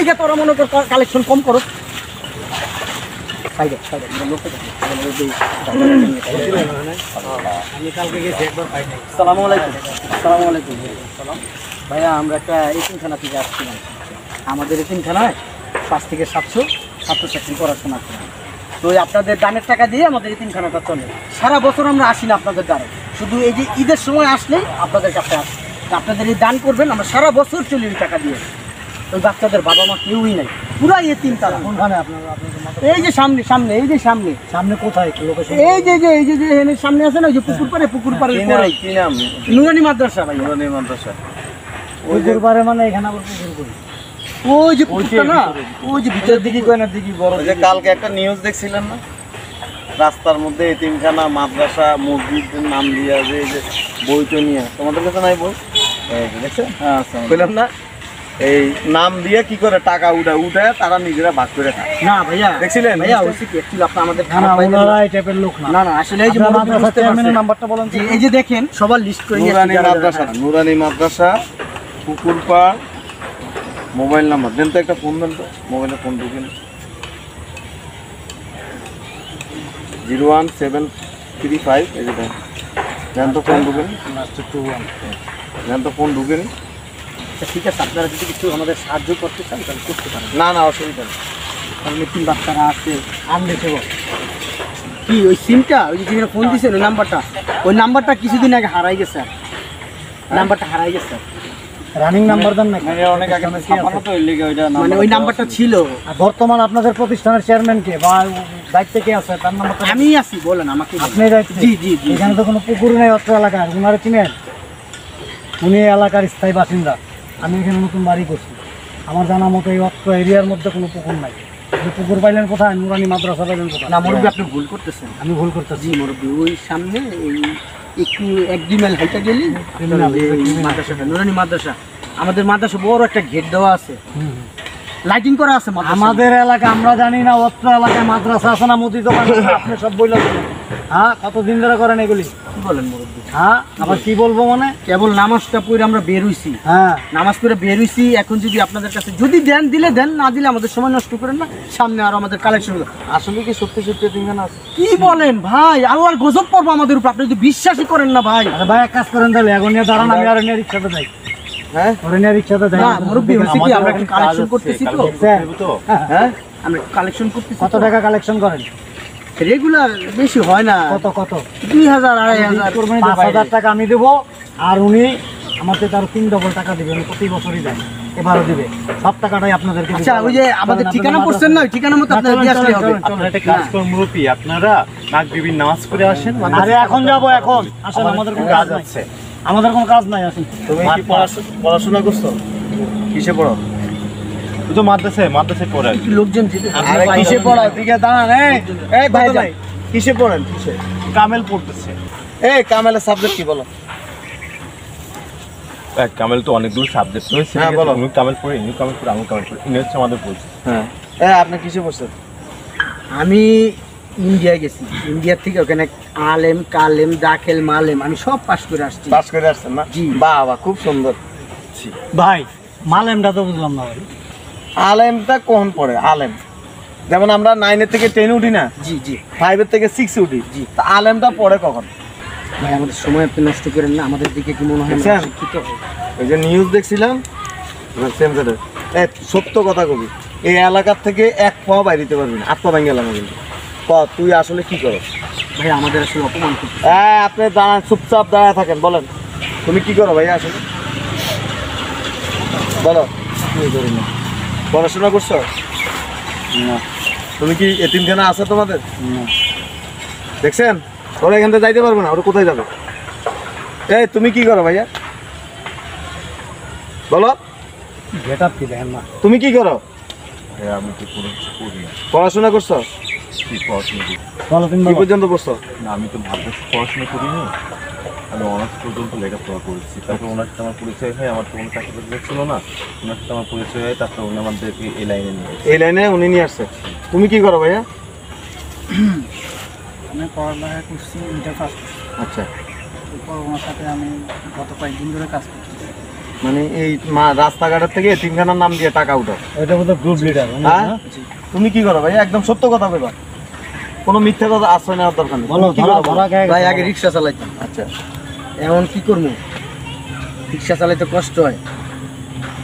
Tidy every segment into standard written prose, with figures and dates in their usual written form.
দেখে তোরা মনে কর কালেকশন কম করো। আমি কালকে গেছি একবার পাই নাই। আসসালামু আলাইকুম। আসসালামু আলাইকুম। ভাইয়া আমরা একটা এতিমখানা থেকে আসছিলাম। আমাদের এতিমখানায় 5 থেকে 700 ছাত্রছাত্রী পড়াশোনা করে। তো আপনাদের দানের টাকা দিয়ে আমাদের এতিমখানাটা চলে। সারা বছর আমরা আসি না আপনাদের দ্বারে, শুধু এই যে ঈদের সময় আসলেই আপনাদের কাছে আসি। আপনাদের এই দান করবেন, আমরা সারা বছর চলি ওই টাকা দিয়ে। ওই বাচ্চাদের বাবা মা কেউই নাই, পুরাই এতিম তারা। কোনখানে আপনারা এই যে সামনে সামনে, এই যে সামনে সামনে কোথায় লোকেশন? এই যে যে এই যে এখানে সামনে আছে না, ওই যে পুকুর পাড়ে কি নাম? নুরানি মাদ্রাসা ভাই। নুরানি মাদ্রাসা। পুকুর পাড়ে মানে এখানে আবার পুকুর করি? ওই যে পুকুরটা না, ওই যে ভিতরের দিকে কয় না দিকে বড়। ওই যে কালকে একটা নিউজ দেখছিলেন না, রাস্তার মধ্যে এতিমখানা, মাদ্রাসা, মসজিদের নাম দিয়া যে এই যে বইটা নিয়ে, তোমাদের কাছে নাই বই? দেখছেন? হ্যাঁ, বললাম না, এই নাম দিয়ে কি করে টাকা উঠায় তারা নিজেরা ভাগ করে খায়। না ভাইয়া দেখছিলেন? ভাইয়া ওই কি অ্যাকচুয়ালি আপনি আমাদের না না, ওনারা এই টাইপের লোক না। না না, আসলে এই যে আপনারা মুরব্বি মাদ্রাসা বুঝতে চেয়ারম্যানের পারছেন। নাম্বারটা বলেন তো। জি, এই যে দেখেন সবার লিস্ট করে নিয়ে নুরানি আসছি যারা মাদ্রাসা, যারা। নুরানি মাদ্রাসা, পুকুরপাড়, মোবাইল নাম্বার দেন তো, একটা ফোন দেন তো, মোবাইলে ফোন ঢুকেন। 01735, এই যে দেন তো ফোন ঢুকেন, দেন তো ফোন ঢুকেন। আচ্ছা, ঠিক আছে, আপনারা যদি কিছু আমাদের সাহায্য করতে চান তাহলে করতে পারেন। না না, অসুবিধা নেই। কারণ তিন বাচ্চারা আছে আনলে সেবক কি ওই সিমটা, ওই যে যেখানে ফোন দিয়েছেন ওই নাম্বারটা কিছুদিন আগে হারাই গেছে। নাম্বারটা হারাই গেছে, রানিং নাম্বার দেন না? অনেক আগে ছাপানো তো, ওই লেগে ওইটা মানে ওই নাম্বারটা ছিল। আর বর্তমান আপনাদের প্রতিষ্ঠানের চেয়ারম্যান কে বা দায়িত্বে কে আছে তার নাম্বারটা? আমি আছি, বলেন আমাকে। আপনি দায়িত্বে? জি জি জি। এখানে তো কোনো পুকুর নেই অত্র এলাকায়, উনারে চিনেন? উনি এই এলাকার স্থায়ী বাসিন্দা। আমি এখানে নতুন বাড়ি করছি, আমার জানা মতো এই অত্র এরিয়ার মধ্যে কোনো পুকুর নাই। আপনি পুকুর পাইলেন কোথায়? নুরানি মাদ্রাসা পাইলেন কোথায়? না মুরব্বী, আপনি ভুল করতেছেন। আমি ভুল করতেছি? জি মুরব্বী, ওই সামনে এই একটু 1-2 মাইল হাইটা গেলে মাদ্রাসাটা, নুরানি মাদ্রাসা। আমাদের মাদ্রাসা বড় একটা গেট দেওয়া আছে, লাইটিং করা আছে। আমাদের এলাকা আমরা জানি না, অত্র এলাকায় মাদ্রাসা আছে না, মুদি দোকান আছে? আপনি সব বইলা দেবেন। হ্যাঁ, কতদিন ধরে করেন এগুলি? কি বলেন মুরব্বী? হ্যাঁ, আবার কি বলবো মানে? কেবল নামাজটা পড়ে আমরা বের হইছি। হ্যাঁ, নামাজ পড়ে বের হইছি। এখন যদি আপনাদের কাছে যদি দেন দিলে দেন, না দিলে আমাদের সময় নষ্ট করেন না, সামনে আরো আমাদের কালেকশন। আসলে কি সত্যি সত্যি এতিমখানা আছে? কি বলেন ভাই, আল্লাহর গজব পড়বো আমাদের উপর, আপনি যদি বিশ্বাসই করেন না ভাই। আরে ভাই এক কাজ করেন তাহলে, এখন নিয়ে দাঁড়ান, আমি আর নিয়ে রিক্সাতে যাই। হ্যাঁ, ওরে নিয়ে রিক্সাতে যাই। না মুরব্বী, হচ্ছে কি আমরা একটু কালেকশন করতেছি তো। হ্যাঁ, আমরা কালেকশন করতেছি। কত টাকা কালেকশন করেন? রেগুলার বেশি হয় না, কত কত? 2000 2500। 5000 টাকা আমি দেবো, আর উনি আমাকে তার 3 ডবল টাকা দিবে। উনি প্রতি বছরই দেয়, এবারও দিবে। সব টাকাটাই আপনাদেরকে দিবে। আচ্ছা, ওই যে আমাদের ঠিকানা পড়ছেন না, ওই ঠিকানা মতো আপনারা দিয়ে আসলে হবে। আপনারা মাগরিবের নামাজ পড়ে আসেন। আরে এখন যাবো, এখন আসেন, আমাদের কোনো কাজ আছে। আমাদের কোনো কাজ নাই, আসেন। তুমি কি পড়াশোনা করছো? কিসে পড়ো? তুই তো মাদ্রাসায় পড়ে। একটু লোকজন যেতে। আরে কিসে পড়ো? দিকে দাঁড়ান। এই ভাই, কিসে পড়েন? কিসে? কামেল পড়তেছে। এই কামেলের সাবজেক্ট কি বলো? কামেল তো অনেকগুলো সাবজেক্ট রয়েছে। হ্যাঁ, বলো। তুমি কামেল পড়ে, ইনি কামেল পড়ে, আমি কামেল পড়ে, ইনি হচ্ছে আমাদের পড়ছে। হ্যাঁ, আপনি কিসে পড়ছেন? আমি ইন্ডিয়ায় গেছি, ইন্ডিয়ার থেকে ওখানে আলেম কালেম দাখেল মালেম আমি সব পাস করে আসছি। পাস করে আসছেন না? জি। বাহ বাহ, খুব সুন্দর। ভাই মালেমটা তো বুঝলাম না ভাই। আলেমটা কখন পড়ে? আলেম যেমন আমরা 9 থেকে 10 উঠি না, জি জি 5 থেকে 6 উঠি। জি, তা আলেমটা পড়ে কখন? ভাই, আমাদের সময় আপনি নষ্ট করেন না, আমাদের দিকে কি মনে হয় না দেখছেন? শিক্ষিত হয়? ওই যে নিউজ দেখছিলাম, সত্য কথা কবি, এই এলাকার থেকে এক পাও বাইরে দিতে পারবি না, আত্মা ভেঙে গেলাম কিন্তু। তুই আসলে কি করো? ভাই আমাদের আসলে অপমান করতে। আপনি দাঁড়ান, চুপচাপ দাঁড়ায় থাকেন। বলেন তুমি কি করো ভাইয়া আসলে? বলো। পড়াশোনা করছো? না। তুমি কি এতিমখানা আছে তোমাদের? দেখছেন, ওরা এখান থেকে যাইতে পারবো না, ওরা কোথায় যাবে? এই তুমি কি করো ভাইয়া? বলো। গেটআপ কি দেখেন না? তুমি কি করো? আমি তো কোনো কিছু করি না। পড়াশোনা করছো? কি পড়াশোনা করি? বলো তুমি কি বলো। পর্যন্ত পড়ছো? না, আমি তো মাদ্রাসা পড়াশোনা করিনি। আমি অনার্স পর্যন্ত লেখাপড়া করেছি। তারপর ওনার সাথে আমার পরিচয় হয়, আমার তো কোনো চাকরি বাকরি ছিল না। ওনার সাথে আমার পরিচয় হয়, তারপর উনি আমাদেরকে এই লাইনে নিয়ে আসে। এই লাইনে উনি নিয়ে আসছে। তুমি কি করো ভাইয়া? আমি পড়ালেখা করছি, ইন্টার পাস করছি। আচ্ছা, এরপর ওনার সাথে আমি গত কয়েকদিন ধরে কাজ করছি। মানে এই রাস্তাঘাটের থেকে এতিমখানার নাম দিয়ে টাকা উঠাও? এটা বোধ গ্রুপ লিডার। হ্যাঁ তুমি কি করো ভাই? একদম সত্য কথা বলবা, কোনো মিথ্যা কথা আশ্রয় নেওয়ার দরকার নেই। বলো কি ধরা করো? ধরা খেয়ে ভাই গেছে। আগে রিক্সা চালাইতাম, আচ্ছা এখন কি করবো, রিক্সা চালাইতে কষ্ট হয়,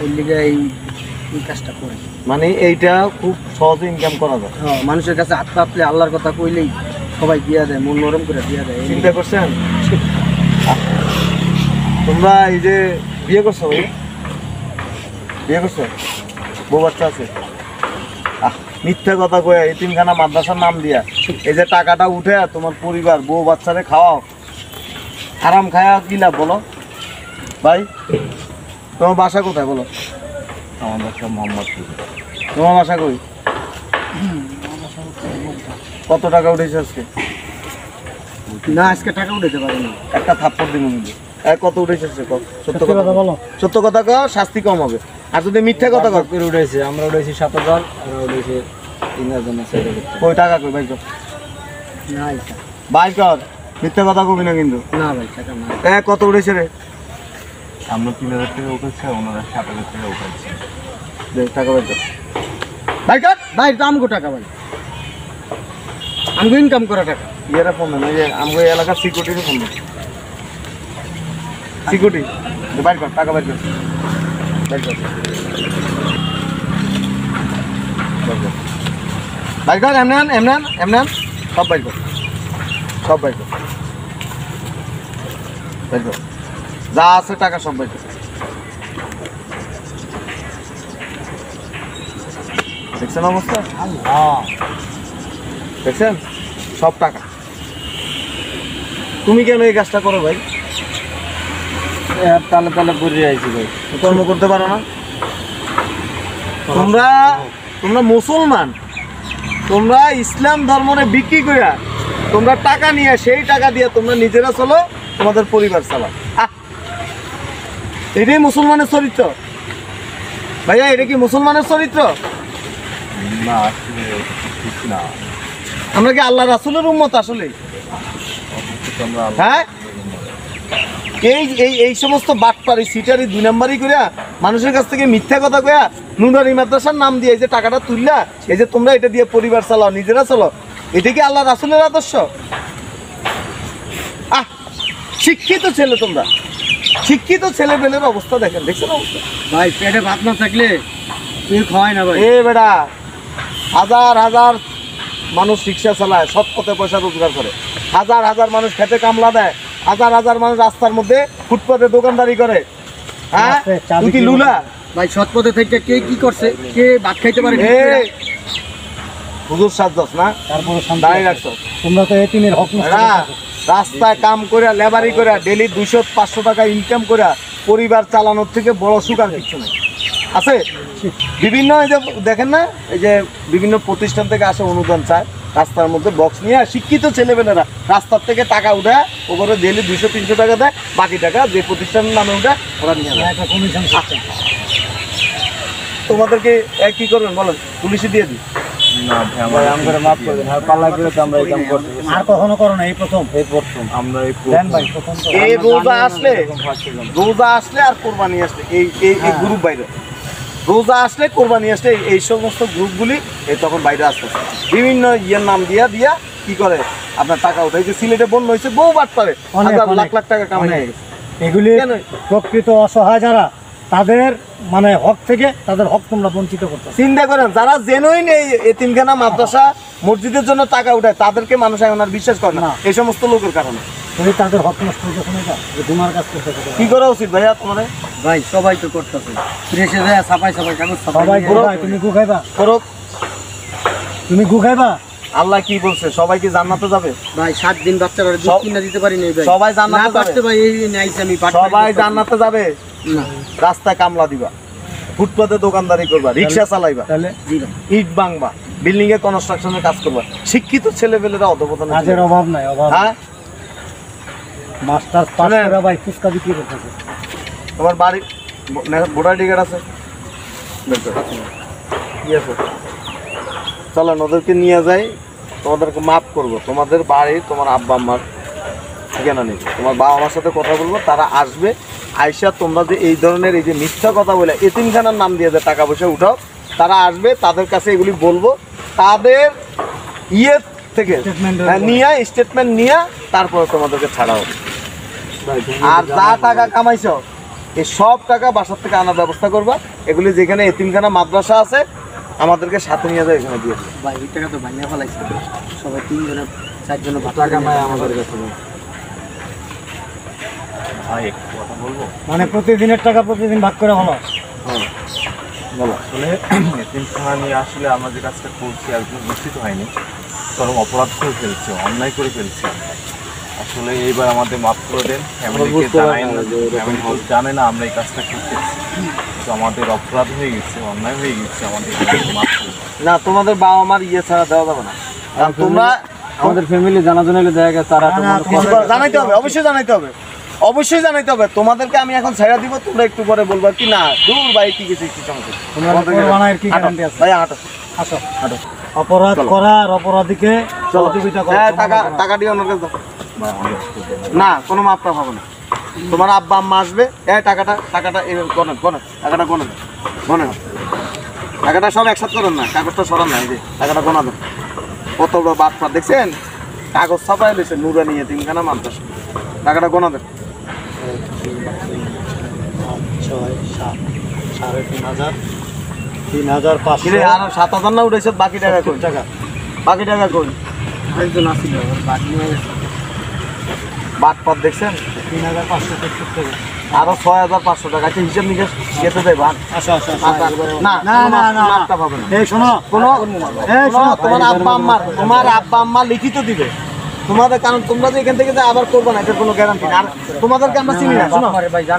ওই লিগে এই কাজটা করি। মানে এইটা খুব সহজে ইনকাম করা যায়। হ্যাঁ, মানুষের কাছে হাত পাতলে আল্লাহর কথা কইলেই সবাই দিয়া দেয়, মন নরম করে দিয়া দেয়। চিন্তা করছেন? তোমরা এই যে বিয়ে করছো ভাই, বিয়ে করছো, বউ বাচ্চা আছে? মিথ্যা কথা কয়ে এতিমখানা মাদ্রাসার নাম দিয়া এই যে টাকাটা উঠে তোমার পরিবার বউ বাচ্চারে খাওয়াও, আরাম খায়া কি লাভ বলো ভাই? তোমার বাসা কোথায় বলো? আমার বাসা মোহাম্মদপুর। তোমার বাসা কই? কত টাকা উঠেছে আজকে? না আজকে টাকা উঠাতে পারিনি। একটা থাপ্পড় দিব কিন্তু। কত উঠেছে আজকে? কও। সত্য সত্যি কথা কথা বলো। সত্য কথা কও, শাস্তি কম হবে। আর যদি মিথ্যা কথা কও, উঠেছে, আমরা উঠেছি 7,000, আর উঠেছে 3,000 জন্য ছেড়ে দিতে। কই টাকা কই ভাই? কর না এটা ভাই কর, মিথ্যা কথা কবি না কিন্তু। না ভাই টাকা না। কত উঠেছে রে? আমরা 3,000 টাকা উঠেছে, ওনারা 7,000 টাকা উঠেছে। দে টাকা ভাই কর। ভাই কর। ভাই তো আমগো টাকা ভাই, আমগো ইনকাম করা টাকা। ইয়েরা ফোন দেন, এই যে আমাদের এলাকার সিকিউরিটির ফোন দেন। সিকিউরিটি বাইর কর, টাকা বাইর কর। বাইর কর, বাইর কর। এমনান এমনান এমনান সব বাইর কর, সব বাইর কর, বাইর কর। যা আছে টাকা সব বাইর কর। দেখছেন অবস্থা? দেখছেন সব টাকা। তুমি কেন এই কাজটা করো ভাই? তালে তালে পড়ে আইছি ভাই। কর্ম করতে পারো না? তোমরা তোমরা মুসলমান, তোমরা ইসলাম ধর্মরে বিক্রি কইরা তোমরা টাকা নিয়ে সেই টাকা দিয়ে তোমরা নিজেরা চলো, তোমাদের পরিবার চালাও। এটাই মুসলমানের চরিত্র ভাইয়া? এটা কি মুসলমানের চরিত্র? না আসলে ঠিক না। আমরা কি আল্লাহ রাসূলের উম্মত আসলে? অথচ আমরা হ্যাঁ, এই এই এই সমস্ত বাটপারি সিটারি 2 নাম্বারই কইরা মানুষের কাছ থেকে মিথ্যা কথা কইয়া নুরানি মাদ্রাসার নাম দিয়ে এই যে টাকাটা তুললা, এই যে তোমরা এটা দিয়ে পরিবার চালাও, নিজেরা চলো, এটা কি আল্লাহ রাসূলের আদর্শ? শিক্ষিত ছেলে, তোমরা শিক্ষিত ছেলে পেলের অবস্থা দেখেন, দেখছেন অবস্থা? ভাই পেটে ভাত না থাকলে তুই খাওয়াই না ভাই। এ বেটা, হাজার হাজার মানুষ রিক্সা চালায়, সৎ পথে পয়সা রোজগার করে, হাজার হাজার মানুষ খেতে কামলা দেয়, হাজার হাজার মানুষ রাস্তার মধ্যে ফুটপাতে দোকানদারি করে। হ্যাঁ, তুই কি লুলা? ভাই সৎ পথে থেকে কে কি করছে, কে ভাত খাইতে পারে? হুজুর সাজস না, তারপরে শান্তি দাঁড়িয়ে আছে। রাখছো। তোমরা তো এতিমের হক নষ্ট এরা করতেছো। রাস্তায় কাম করে লেবারি করে ডেলি 200-500 টাকা ইনকাম করে পরিবার চালানোর থেকে বড় সুখ আর কিছু নেই আছে। বিভিন্ন এই যে দেখেন না, এই যে বিভিন্ন প্রতিষ্ঠান থেকে আসে অনুদান চায়, রাস্তার মধ্যে বক্স নিয়ে শিক্ষিত ছেলেমেয়েরা রাস্তার থেকে টাকা উঠায়, ওগুলো ডেলি 200-300 টাকা দেয়, বাকি টাকা যে প্রতিষ্ঠানের নামে উঠে ওরা নিয়ে যায়। একটা কমিশন সিস্টেম। তোমাদেরকে কি করবেন বলেন? পুলিশে দিয়ে দিই? না ভাই, ভাই আম করে মাফ করে দেন, আর পাল্লা করে তো আমরা এই কাম করতে আর কখনো করো না, এই প্রথম। আমরা এই দেন ভাই প্রথম তো। এই আমরা রোজা জানি না, আসলে, এরকম ফার্স্ট সেকেন্ড। রোজা আসলে আর কোরবানি আসলে এই এই এই গ্রুপ বাইরে, রোজা আসলে কোরবানি আসলে এই সমস্ত গ্রুপগুলি এই তখন বাইরে আসতে বিভিন্ন ইয়ের নাম দিয়া দিয়া কি করে আপনার টাকা উঠায়। যে সিলেটে বন্যা হয়েছে, বহু বাট পারে, অনেক, হাজার অনেক, লাখ লাখ টাকা কামাই হয়ে অনেক। গেছে। এগুলি কেন? প্রকৃত অসহায় যারা, তাদের মানে হক থেকে তাদের হক তোমরা বঞ্চিত করতে। চিন্তা করেন, যারা জেনুইন এই এতিমখানা মাদ্রাসা মসজিদের জন্য টাকা উঠায়, তাদেরকে মানুষ এখন আর বিশ্বাস করে না না। এই সমস্ত লোকের কারণে। তুমি তাদের হক নষ্ট করছো না, এটা তোমার কাজ করতে। কি করা উচিত ভাইয়া তোমার? ভাই সবাই তো করতেছে, ফ্রেশে যায় সাফাই সাফাই কাগজ সবাই সাফাই গু খায়, তুমি গু খাইবা? করুক। তুমি গু খাইবা? আল্লাহ কি বলছে? সবাই কি জান্নাতে যাবে? ভাই 7 দিন বাচ্চারা দুধ সব- কিনা দিতে পারি নাই ভাই। সবাই জান্নাতে না যাবে? পারতে ভাই এই নাইছে আমি পারতে সবাই জান্নাতে যাবে? না। রাস্তায় কামলা দিবা, ফুটপাতে দোকানদারি করবা, রিক্সা চালাইবা, তাহলে জি ভাই। ইট ভাঙবা, বিল্ডিং এ কনস্ট্রাকশনের কাজ করবা। শিক্ষিত ছেলেপেলেরা অধপতনে কাজের অভাব নাই, অভাব। হ্যাঁ, মাস্টার পাস শুনেন। করে ভাই ফুচকা বিক্রি করতেছে। তোমার বাড়ি ভোটার টিকিট আছে? বের করো। কি আছে? চলো ওদেরকে নিয়ে যাই, তোমাদেরকে মাফ করবো। তোমাদের বাড়ি তোমার আব্বা আম্মার ঠিকানা নেই, তোমার বাবা মার সাথে কথা বলবো, তারা আসবে, আইসা তোমরা যে এই ধরনের এই যে মিথ্যা কথা বলে এতিমখানার নাম দিয়ে যে টাকা পয়সা উঠাও, তারা আসবে, তাদের কাছে এগুলি বলবো, তাদের ইয়ে থেকে নিয়ে স্টেটমেন্ট নিয়ে তারপরে তোমাদেরকে ছাড়া হবে। আর যা টাকা কামাইছো এই সব টাকা বাসার থেকে আনার ব্যবস্থা করবা। এগুলি যেখানে এতিমখানা মাদ্রাসা আছে আমাদেরকে সাথে নিয়ে যায়, এখানে দিয়ে দেবে। ভাই ওই টাকা তো ভাঙিয়ে ফেলাইছে, সবাই 3 জনে 4 জনে টাকা নাই আমাদের কাছে নেই। ভাই একটু কথা বলবো? মানে প্রতিদিনের টাকা প্রতিদিন ভাগ করে হলো। বলো। আসলে এতিমখানা নিয়ে আসলে আমরা যে কাজটা করছি একদম নিশ্চিত হয়নি, বরং অপরাধ করে ফেলছি, অন্যায় করে ফেলছি। আসলে এইবার আমাদের মাফ করে দেন। ফ্যামিলিকে জানে না আমরা এই কাজটা করতেছি, তো আমাদের অপরাধ হয়ে গেছে, অন্যায় হয়ে গেছে, আমাদের মাফ করে দেন। না, তোমাদের বাবা মার ইয়ে ছাড়া দেওয়া যাবে না। কারণ তোমরা আমাদের ফ্যামিলি জানাজানি হলে দেখা গেছে তারা জানাইতে হবে, অবশ্যই জানাইতে হবে, অবশ্যই জানাইতে হবে। তোমাদেরকে আমি এখন ছেড়ে দিব, তোমরা একটু পরে বলবা কি না দূর ভাই কি কিছু কি সমস্যা। কোরবানের কি গ্যারান্টি আছে? ভাই হাঁটো আসো, হাঁটো। অপরাধ করা আর অপরাধীকে সহযোগিতা করা। হ্যাঁ, টাকা দিয়ে ওনার কাছে দাও। না, কোনো মাপটা হবে না। তোমার আব্বা আম্মা আসবে, টাকাটা গণেন, টাকাটা গণেন, টাকাটা সব একসাথে করেন না, কাগজটা সরান না, এই যে টাকাটা গোনা দেন। কত বড় বাটপা দেখছেন, কাগজ ছাপাই দিয়েছে নুরানি এতিমখানা মাদ্রাসা, টাকাটা গোনা দেন। 6, 7, 3,500, 3,500 কিরে আর 7,000 না উঠেছে, বাকি টাকা কই? টাকা। বাকি টাকা কই? একজন আসছিল বাদ নিয়ে গেছে। বাটপাত দেখছেন, 3,570 টাকা। আরো 6,500 টাকা। আচ্ছা, হিসেব নিকেশ কেটে দেয় ভাগ। আসো, আসো, আসো। না না, না, না, মাপটা পাবে না। এই শোনো, এই শোনো, শোনো, তোমার আব্বা আম্মা লিখিত দিবে তোমাদের, কারণ তোমরা যে এখান থেকে যে আবার করবে না এটার কোনো গ্যারান্টি না। আর তোমাদেরকে আমরা চিনি না, শোনো।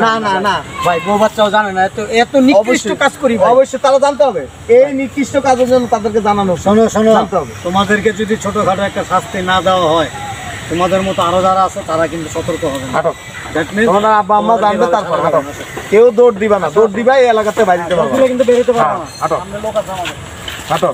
না না না ভাই বউ বাচ্চাও জানে না, এত নিকৃষ্ট কাজ করি ভাই। অবশ্যই তারা জানতে হবে, এই নিকৃষ্ট কাজের জন্য তাদেরকে জানানো শোনো, শোনো, জানতে হবে। তোমাদেরকে যদি ছোটখাটো একটা শাস্তি না দেওয়া হয়, তোমাদের মতো আরো যারা আছে তারা কিন্তু সতর্ক হবে না। হাঁটো, That means তোমার আব্বা আম্মা জানবে, তারপর হাঁটো। কেউ দৌড় দিবা না, দৌড় দিবা এই এলাকাতে বাইরে দিতে পারবে না। কিন্তু বেরোতে পারবো না। হাঁটো, আমরা লোক আছে আমাদের। হাঁটো।